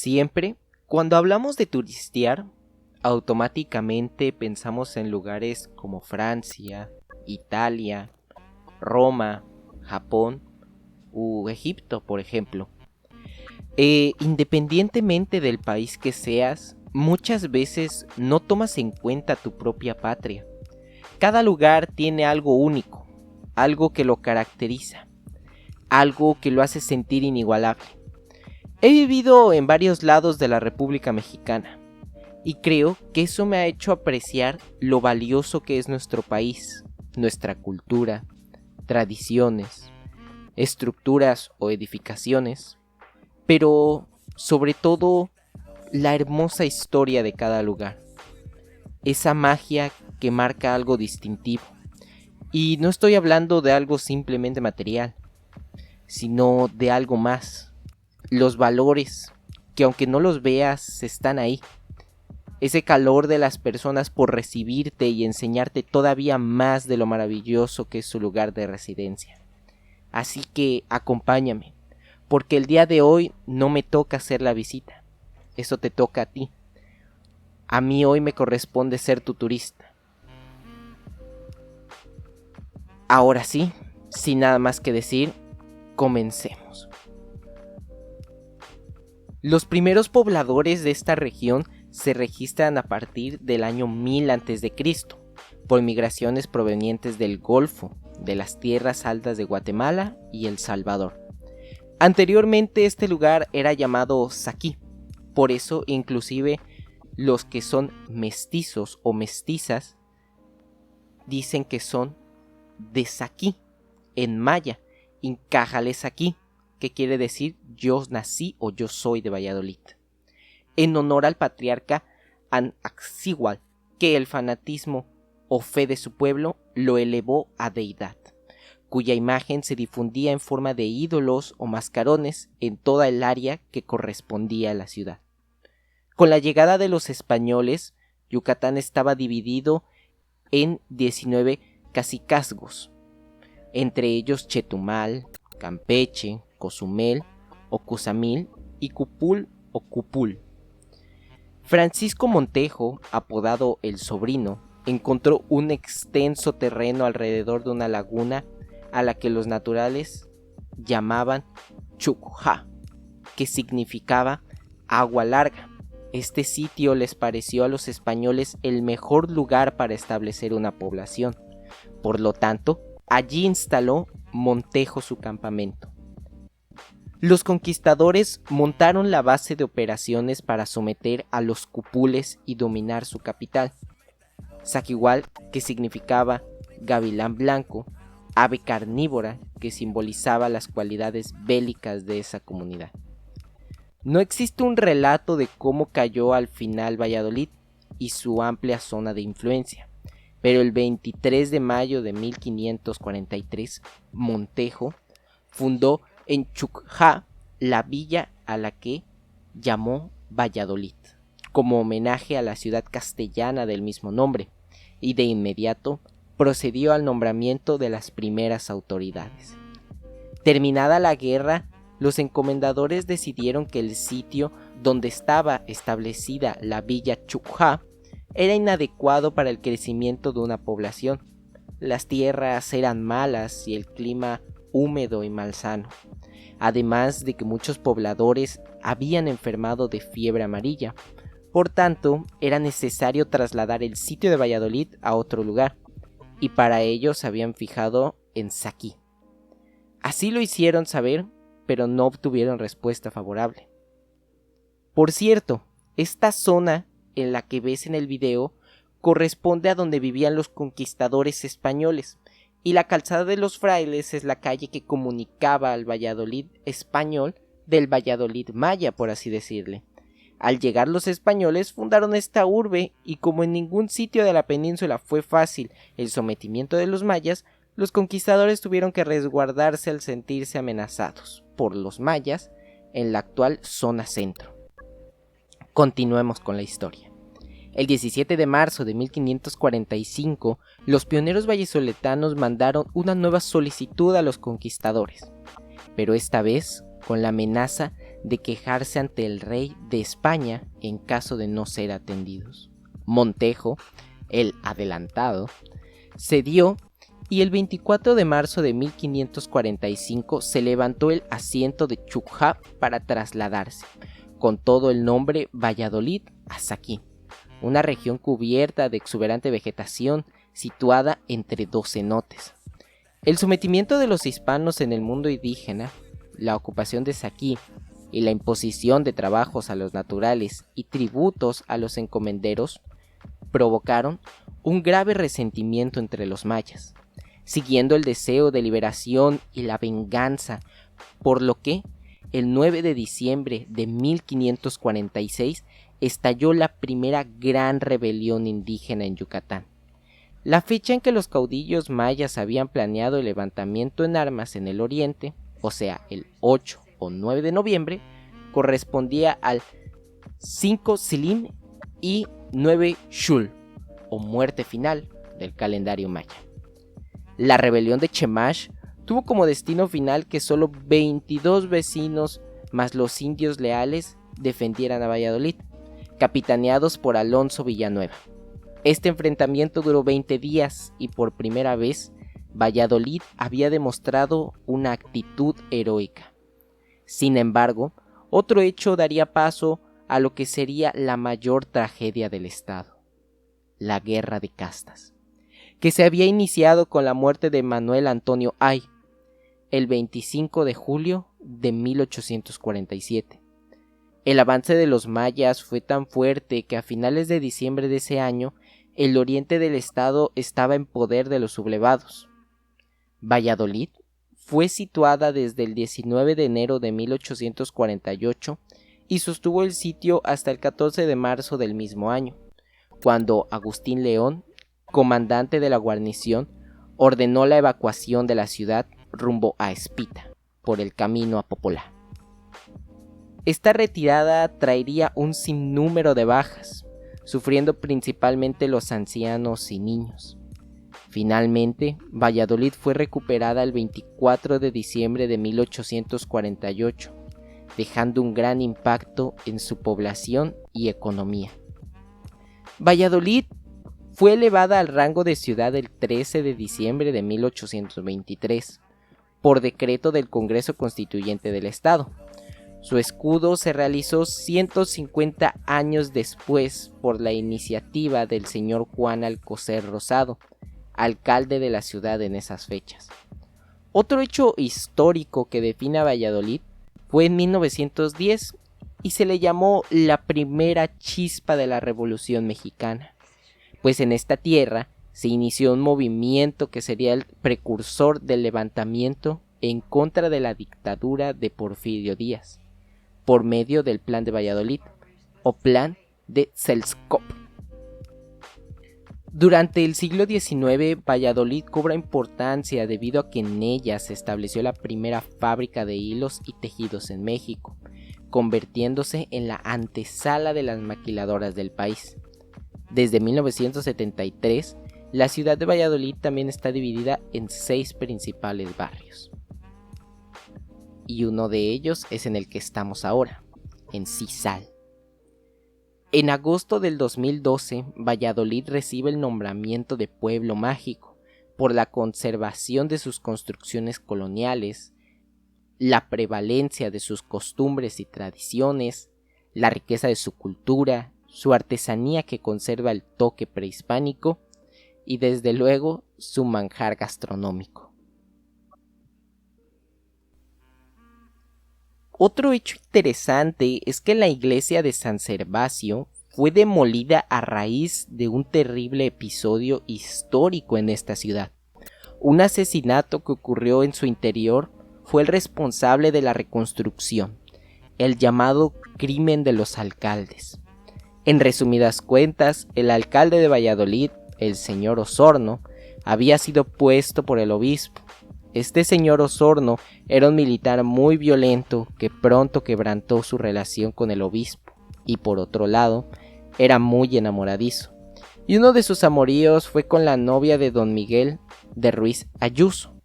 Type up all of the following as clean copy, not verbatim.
Siempre, cuando hablamos de turistear, automáticamente pensamos en lugares como Francia, Italia, Roma, Japón u Egipto, por ejemplo. Independientemente del país que seas, muchas veces no tomas en cuenta tu propia patria. Cada lugar tiene algo único, algo que lo caracteriza, algo que lo hace sentir inigualable. He vivido en varios lados de la República Mexicana y creo que eso me ha hecho apreciar lo valioso que es nuestro país, nuestra cultura, tradiciones, estructuras o edificaciones, pero sobre todo la hermosa historia de cada lugar, esa magia que marca algo distintivo. Y no estoy hablando de algo simplemente material, sino de algo más, los valores que aunque no los veas están ahí, ese calor de las personas por recibirte y enseñarte todavía más de lo maravilloso que es su lugar de residencia. Así que acompáñame, porque el día de hoy no me toca hacer la visita, eso te toca a ti. A mí hoy me corresponde ser tu turista. Ahora sí, sin nada más que decir, comencemos. Los primeros pobladores de esta región se registran a partir del año 1000 a.C., por migraciones provenientes del Golfo, de las tierras altas de Guatemala y El Salvador. Anteriormente este lugar era llamado Saquí, por eso inclusive los que son mestizos o mestizas dicen que son de Saquí, en maya, Incájale Saquí, que quiere decir yo nací o yo soy de Valladolid, en honor al patriarca Anaxíhuatl, que el fanatismo o fe de su pueblo lo elevó a deidad, cuya imagen se difundía en forma de ídolos o mascarones en toda el área que correspondía a la ciudad. Con la llegada de los españoles, Yucatán estaba dividido en 19 cacicazgos, entre ellos Chetumal, Campeche, Cozumel, Ocosamil y Cupul o Cupul. Francisco Montejo, apodado El Sobrino, encontró un extenso terreno alrededor de una laguna a la que los naturales llamaban Chucjá, que significaba agua larga. Este sitio les pareció a los españoles el mejor lugar para establecer una población. Por lo tanto, allí instaló Montejo su campamento. Los conquistadores montaron la base de operaciones para someter a los cupules y dominar su capital, Zaguigual, que significaba gavilán blanco, ave carnívora, que simbolizaba las cualidades bélicas de esa comunidad. No existe un relato de cómo cayó al final Valladolid y su amplia zona de influencia, pero el 23 de mayo de 1543, Montejo fundó en Chucjá la villa a la que llamó Valladolid, como homenaje a la ciudad castellana del mismo nombre, y de inmediato procedió al nombramiento de las primeras autoridades. Terminada la guerra, los encomendadores decidieron que el sitio donde estaba establecida la villa Chucjá era inadecuado para el crecimiento de una población. Las tierras eran malas y el clima húmedo y malsano, además de que muchos pobladores habían enfermado de fiebre amarilla. Por tanto, era necesario trasladar el sitio de Valladolid a otro lugar, y para ello se habían fijado en Saquí. Así lo hicieron saber, pero no obtuvieron respuesta favorable. Por cierto, esta zona en la que ves en el video corresponde a donde vivían los conquistadores españoles, y la calzada de los frailes es la calle que comunicaba al Valladolid español del Valladolid maya, por así decirle. Al llegar los españoles fundaron esta urbe, y como en ningún sitio de la península fue fácil el sometimiento de los mayas, los conquistadores tuvieron que resguardarse al sentirse amenazados por los mayas en la actual zona centro. Continuemos con la historia. El 17 de marzo de 1545, los pioneros vallisoletanos mandaron una nueva solicitud a los conquistadores, pero esta vez con la amenaza de quejarse ante el rey de España en caso de no ser atendidos. Montejo, el adelantado, cedió y el 24 de marzo de 1545 se levantó el asiento de Chukha para trasladarse, con todo el nombre Valladolid, a Saquí, una región cubierta de exuberante vegetación situada entre dos cenotes. El sometimiento de los hispanos en el mundo indígena, la ocupación de Saquí y la imposición de trabajos a los naturales y tributos a los encomenderos provocaron un grave resentimiento entre los mayas, siguiendo el deseo de liberación y la venganza, por lo que el 9 de diciembre de 1546 estalló la primera gran rebelión indígena en Yucatán. La fecha en que los caudillos mayas habían planeado el levantamiento en armas en el oriente, o sea, el 8 o 9 de noviembre, correspondía al 5 Silim y 9 Xul, o muerte final del calendario maya. La rebelión de Chemash tuvo como destino final que solo 22 vecinos más los indios leales defendieran a Valladolid, capitaneados por Alonso Villanueva. Este enfrentamiento duró 20 días y por primera vez Valladolid había demostrado una actitud heroica. Sin embargo, otro hecho daría paso a lo que sería la mayor tragedia del Estado: la Guerra de Castas, que se había iniciado con la muerte de Manuel Antonio Ay, el 25 de julio de 1847. El avance de los mayas fue tan fuerte que a finales de diciembre de ese año, el oriente del estado estaba en poder de los sublevados. Valladolid fue situada desde el 19 de enero de 1848 y sostuvo el sitio hasta el 14 de marzo del mismo año, cuando Agustín León, comandante de la guarnición, ordenó la evacuación de la ciudad rumbo a Espita, por el camino a Popolá. Esta retirada traería un sinnúmero de bajas, sufriendo principalmente los ancianos y niños. Finalmente, Valladolid fue recuperada el 24 de diciembre de 1848, dejando un gran impacto en su población y economía. Valladolid fue elevada al rango de ciudad el 13 de diciembre de 1823, por decreto del Congreso Constituyente del Estado. Su escudo se realizó 150 años después por la iniciativa del señor Juan Alcocer Rosado, alcalde de la ciudad en esas fechas. Otro hecho histórico que define a Valladolid fue en 1910 y se le llamó la primera chispa de la Revolución Mexicana, pues en esta tierra se inició un movimiento que sería el precursor del levantamiento en contra de la dictadura de Porfirio Díaz, por medio del Plan de Valladolid, o Plan de Selskov. Durante el siglo XIX, Valladolid cobra importancia debido a que en ella se estableció la primera fábrica de hilos y tejidos en México, convirtiéndose en la antesala de las maquiladoras del país. Desde 1973, la ciudad de Valladolid también está dividida en 6 principales barrios. Y uno de ellos es en el que estamos ahora, en Cisal. En agosto del 2012, Valladolid recibe el nombramiento de Pueblo Mágico por la conservación de sus construcciones coloniales, la prevalencia de sus costumbres y tradiciones, la riqueza de su cultura, su artesanía que conserva el toque prehispánico y desde luego su manjar gastronómico. Otro hecho interesante es que la iglesia de San Servacio fue demolida a raíz de un terrible episodio histórico en esta ciudad. Un asesinato que ocurrió en su interior fue el responsable de la reconstrucción, el llamado crimen de los alcaldes. En resumidas cuentas, el alcalde de Valladolid, el señor Osorno, había sido puesto por el obispo. Este señor Osorno era un militar muy violento que pronto quebrantó su relación con el obispo y por otro lado era muy enamoradizo. Y uno de sus amoríos fue con la novia de don Miguel de Ruiz Ayuso,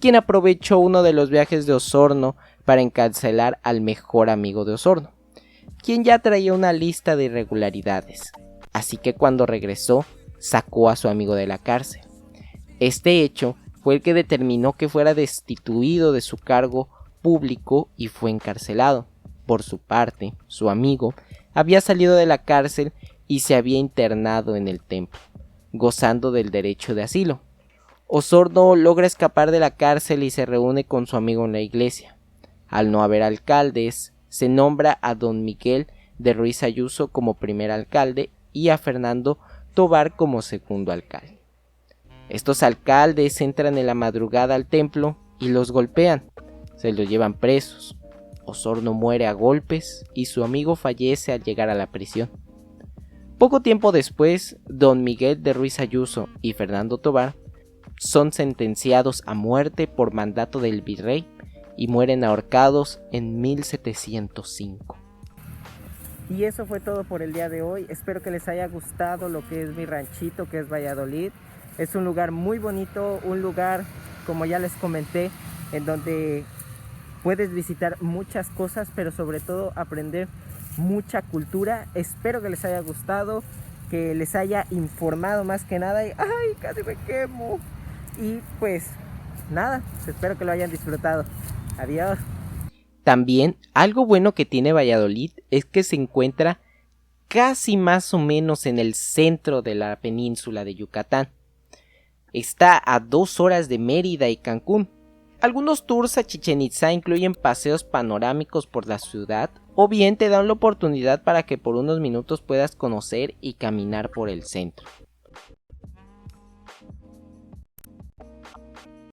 quien aprovechó uno de los viajes de Osorno para encarcelar al mejor amigo de Osorno, quien ya traía una lista de irregularidades. Así que cuando regresó, sacó a su amigo de la cárcel. Este hecho fue el que determinó que fuera destituido de su cargo público y fue encarcelado. Por su parte, su amigo había salido de la cárcel y se había internado en el templo, gozando del derecho de asilo. Osorno logra escapar de la cárcel y se reúne con su amigo en la iglesia. Al no haber alcaldes, se nombra a don Miguel de Ruiz Ayuso como primer alcalde y a Fernando Tovar como segundo alcalde. Estos alcaldes entran en la madrugada al templo y los golpean, se los llevan presos. Osorno muere a golpes y su amigo fallece al llegar a la prisión. Poco tiempo después, don Miguel de Ruiz Ayuso y Fernando Tovar son sentenciados a muerte por mandato del virrey y mueren ahorcados en 1705. Y eso fue todo por el día de hoy. Espero que les haya gustado lo que es mi ranchito, que es Valladolid. Es un lugar muy bonito, un lugar, como ya les comenté, en donde puedes visitar muchas cosas, pero sobre todo aprender mucha cultura. Espero que les haya gustado, que les haya informado más que nada. ¡Ay, casi me quemo! Y pues nada, espero que lo hayan disfrutado. Adiós. También algo bueno que tiene Valladolid es que se encuentra casi más o menos en el centro de la península de Yucatán. Está a 2 horas de Mérida y Cancún. Algunos tours a Chichén Itzá incluyen paseos panorámicos por la ciudad o bien te dan la oportunidad para que por unos minutos puedas conocer y caminar por el centro.